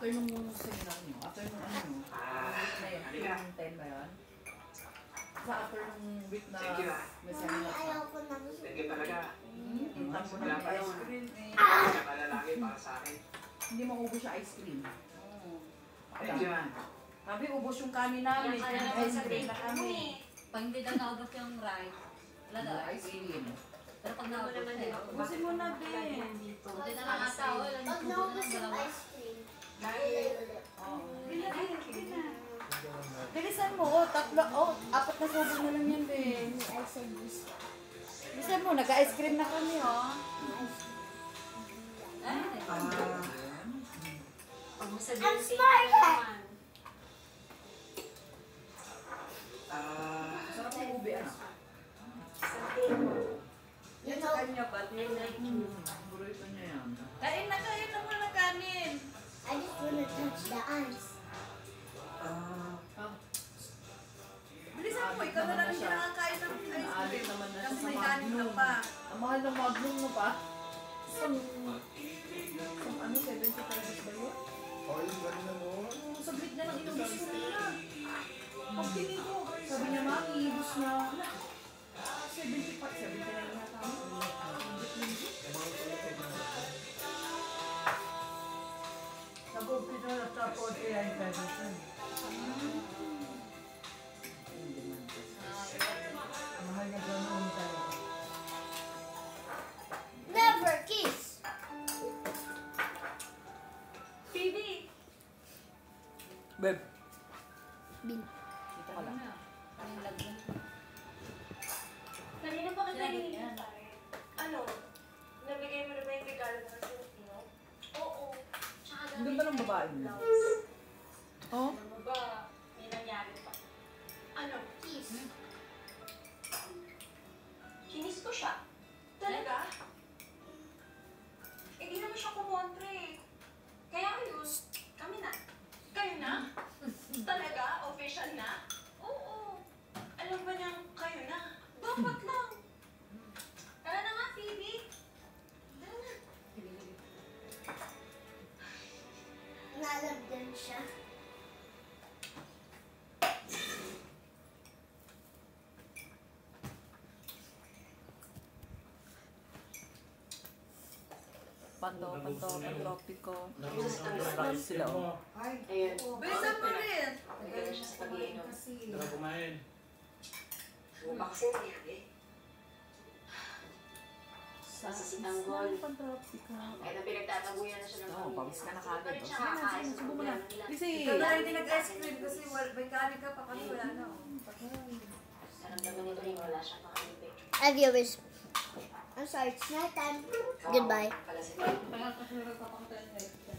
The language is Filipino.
After nung seminar nyo, after nung ano nyo, week na yun, yung 10 ba yun? Sa after nung week na may seminar ka. Ayaw ko na. Thank you talaga. Intang mo na may ice cream eh. Kaya lagi para sa akin. Hindi maubos yung ice cream. Thank you. Sabi, ubos yung kanin namin. Ice cream na kami. Pag hindi daw naubos yung rice, wala daw Ice cream. Pero pag naubos eh, Ubusin mo na, Ben. hindi na lang ata, wala Pag nang tubo naubos ng yung dalawa. ice cream, Bilisan mo, tatlo, apat na subo na lang yan, Ben. I said this. Bilisan mo, nag-ice cream na kami, oh. Pag mo sa I'm smart! Sarap ng ube, ano? You Yan know, sa kanya, ba't yun na burrito niya yan? Kain na muna kanin. I just wanna touch the ice. Bilisan mo, ikaw na lang hindi nakakain ng ice cream. Kasi may kanin ka pa. Ang mahal ng magnum mo pa. Isang ano, 70 pesos ba yun? Ay, gano'n na mo. Saglit na lang inubos ko na. Pag tingin ko, sabi niya, Mami, ibus na. 75, 79 na tayo. Nag-umpisa na sa 49 pesos. Mahal na gano'n tayo. Never kiss. Phoebe! Beb. Bin. Dito ka lang. Ang lagyan. Kanina pa kita Sinagot hindi yan. Ano? Nabigay mo na ba yung regalo mo sa Filipino? Oo. Tsaka Ang ganda ng babae mo. blouse. Oh? Alam mo ba, may nangyari pa. Ano? Kiss. Kinis ko siya. Talaga? Eh di naman siya kumontre eh. Kaya ayun, kami na. Kayo na? Talaga? Official na? Oo. Alam ba niyang kayo na? Dapat lang. Tara na nga, Phoebe. Tara na. Nalab din siya. Pantropiko. Sila, oh. Ayun. Bilisan mo rin. Nagano siya sa pag-iinom. Tara kumain. Bumaksin eh. Nasa sinanggol. Pantropiko. Ay, na pinagtatabuyan na siya ng Oo, pawis ka na kagad. Pero Oh. siya kakain. Subo mo na. Kasi, Ikaw na hindi nag-ice cream kasi may kanin ka pa kasi wala na. Naramdaman nito rin wala siyang makalipik. Hi viewers. I'm sorry, it's night time. Goodbye. Pala si Kaya kasi nagpapakita niya.